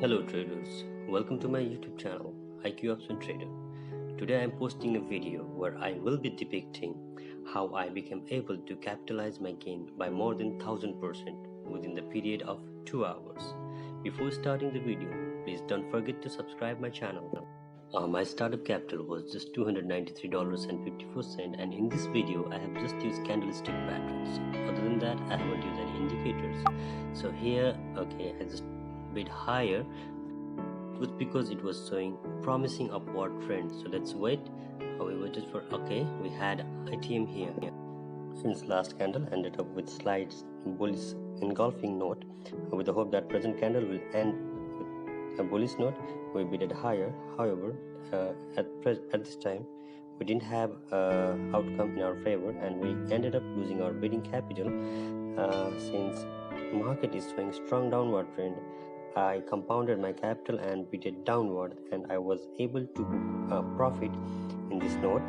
Hello traders, welcome to my YouTube channel IQ Option Trader. Today I am posting a video where I will be depicting how I became able to capitalize my gain by more than 1000% within the period of 2 hours. Before starting the video, please don't forget to subscribe my channel. My startup capital was just $293.54, and in this video I have just used candlestick patterns. Other than that, I haven't used any indicators. So here, okay, I just bid higher. It was because it was showing promising upward trend. So let's wait. We waited for, okay, we had ITM here. Since last candle ended up with slight bullish engulfing note, with the hope that present candle will end with a bullish note, we bid higher. However, at this time we didn't have outcome in our favor, and we ended up losing our bidding capital. Since market is showing strong downward trend, I compounded my capital and bid it downward, and I was able to book a profit in this note.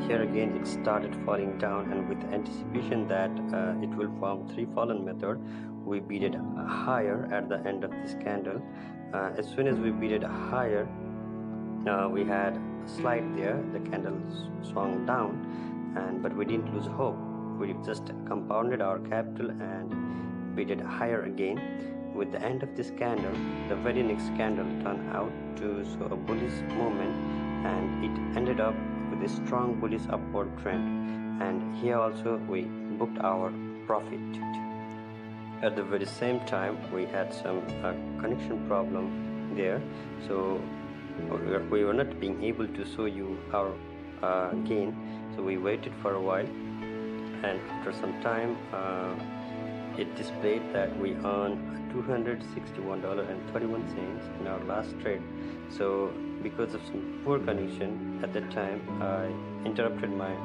Here again it started falling down, and with anticipation that it will form three fallen method, we bid it higher at the end of this candle. As soon as we bid it higher, we had a slide there, the candle swung down, but we didn't lose hope. We just compounded our capital and bid it higher again. With the end of this candle, the very next candle turned out to show a bullish movement, and it ended up with a strong bullish upward trend, and here also we booked our profit. At the very same time, we had some connection problem there, so we were not being able to show you our gain. So we waited for a while, and after some time it displayed that we earned $261.31 in our last trade. So because of some poor connection at that time, I interrupted my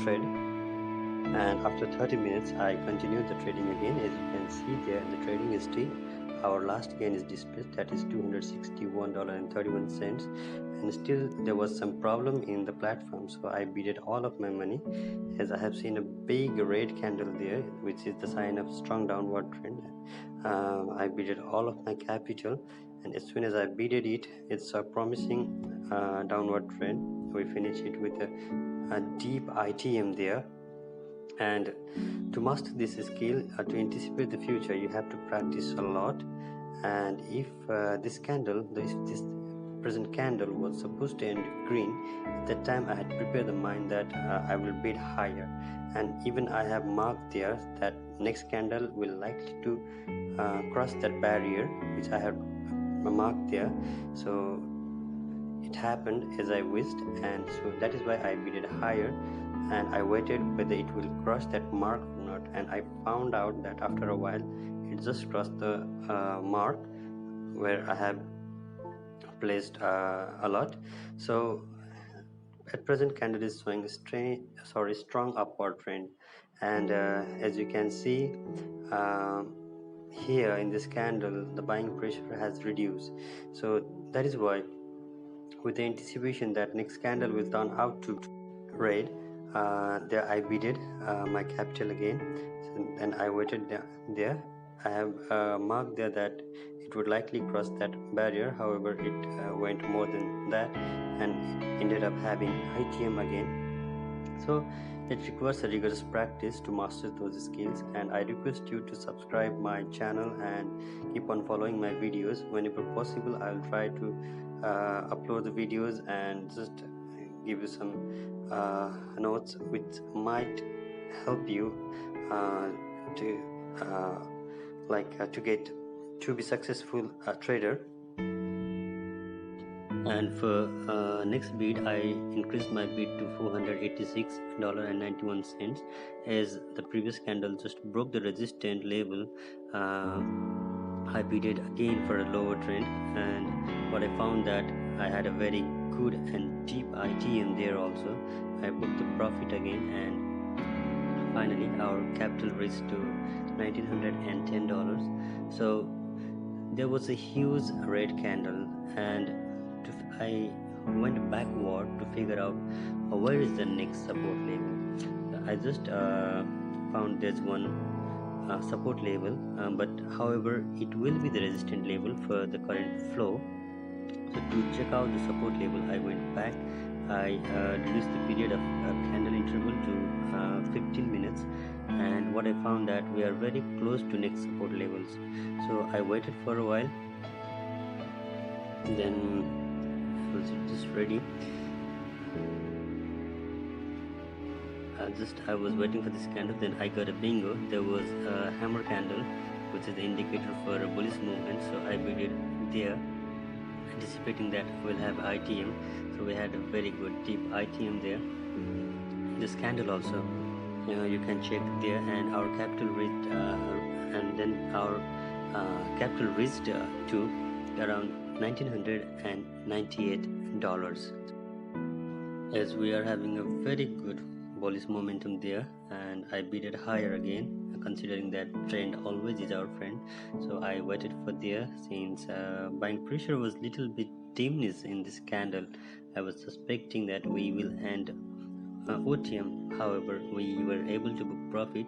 trade, and after 30 minutes I continued the trading again. As you can see there in the trading history, our last gain is displayed, that is $261.31, and still there was some problem in the platform, so I bid all of my money, as I have seen a big red candle there, which is the sign of strong downward trend. I bid all of my capital, and as soon as I bid it, it's a promising downward trend. We finish it with a deep ITM there. And to master this skill, to anticipate the future, you have to practice a lot. And if this present candle was supposed to end green, at that time I had prepared the mind that I will bid higher, and even I have marked there that next candle will likely to cross that barrier which I have marked there. So it happened as I wished, and so that is why I bid higher, and I waited whether it will cross that mark or not, and I found out that after a while it just crossed the mark where I have placed a lot. So at present candle is showing a strong upward trend, and as you can see here in this candle, the buying pressure has reduced. So that is why, with the anticipation that next candle will turn out to red, there I bidded my capital again, and I waited there. I have marked there that it would likely cross that barrier. However, it went more than that, and it ended up having ITM again. So it requires a rigorous practice to master those skills, and I request you to subscribe my channel and keep on following my videos. Whenever possible, I will try to upload the videos and just give you some notes which might help you to be successful trader. And for next bid, I increased my bid to $486.91, as the previous candle just broke the resistance level. I bid it again for a lower trend, and what I found that I had a very good and deep ITM there also. I booked the profit again, and finally our capital reached to $1,910. So there was a huge red candle, and I went backward to figure out where is the next support level. I just found there's one support level, but however it will be the resistance level for the current flow. So to check out the support level, I went back. I reduced the period of candle interval to 15 minutes, and what I found that we are very close to next support levels. So I waited for a while, then I was just ready. I was waiting for this candle, then I got a bingo. There was a hammer candle, which is the indicator for a bullish movement, so I bid it there, anticipating that we'll have ITM. So we had a very good deep ITM there. This candle also, you can check there, and our capital reached and then our capital reached to around $1,998, as we are having a very good bullish momentum there, and I bid it higher again, considering that trend always is our friend. So I waited for there, since buying pressure was little bit dimness in this candle. I was suspecting that we will end OTM. However, we were able to book profit,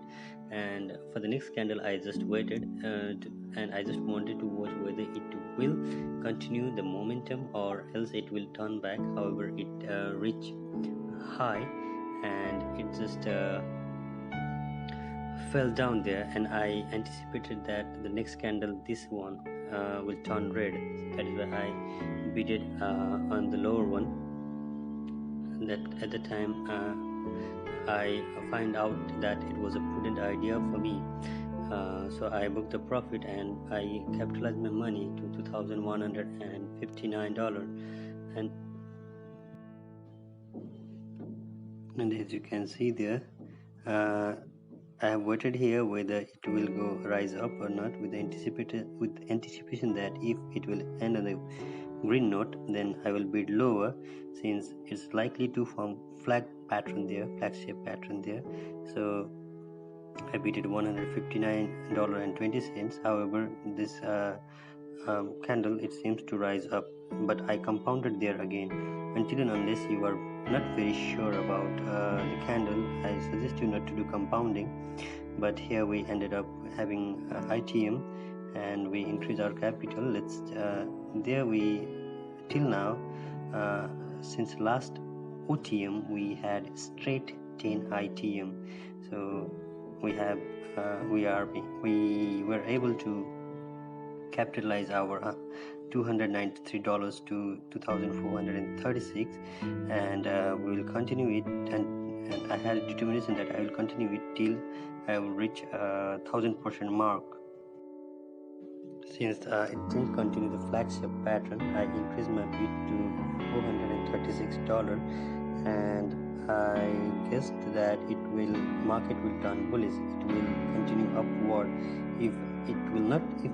and for the next candle I just waited, and I just wanted to watch whether it will continue the momentum or else it will turn back. However, it reached high and it just fell down there, and I anticipated that the next candle, this one, will turn red. That is why I bid it on the lower one. That at the time I find out that it was a prudent idea for me, so I booked the profit and I capitalized my money to $2,159. And as you can see there, I have waited here whether it will go rise up or not, with anticipation that if it will end on the green note, then I will bid lower, since it's likely to form flag shape pattern there. So I bid it $159.20. However, this candle, it seems to rise up, but I compounded there again. Until and unless you are not very sure about the candle, I suggest you not to do compounding. But here we ended up having ITM, and we increase our capital. Till now, since last OTM we had straight 10 ITM, so we were able to capitalize our $293 to $2,436, and we will continue it, and I had a determination that I will continue it till I will reach 1,000% mark. Since it didn't continue the flagship pattern, I increased my bid to $436, and I guessed that market will turn bullish. It will continue upward. If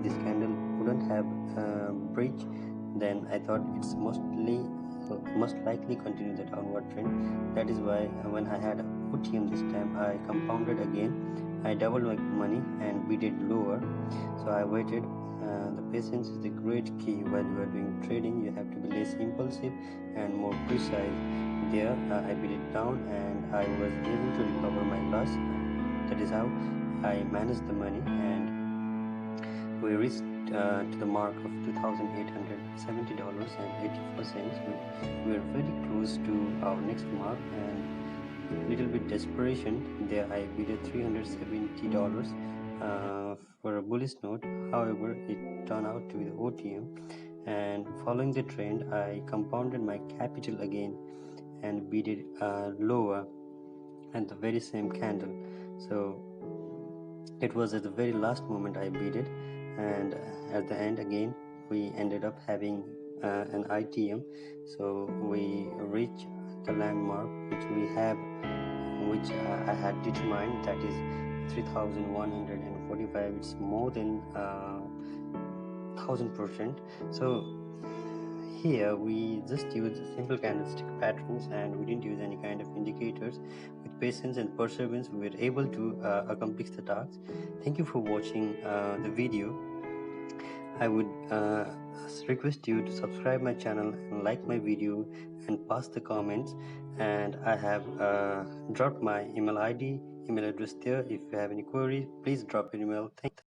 this candle wouldn't have breach, then I thought it's most likely continue the downward trend. That is why when I had OTM this time, I compounded again. I doubled my money and bid it lower. So I waited. The patience is the great key while you are doing trading. You have to be less impulsive and more precise. There I bid it down, and I was able to recover my loss. That is how I managed the money, and we reached to the mark of $2,870.84. We were very close to our next mark, and little bit desperation there, I bid $370 for a bullish note. However, it turned out to be the OTM, and following the trend, I compounded my capital again and bid it lower at the very same candle. So it was at the very last moment I bid it, and at the end again we ended up having an ITM. So we reach the landmark which I had determined, that is 3,145. It's more than 1,000%. So here we just use simple candlestick patterns, and we didn't use any kind of indicators. With patience and perseverance, we were able to accomplish the task. Thank you for watching the video. I would request you to subscribe my channel and like my video and pass the comments. And I have dropped my email ID, email address there. If you have any queries, please drop your email. Thank you.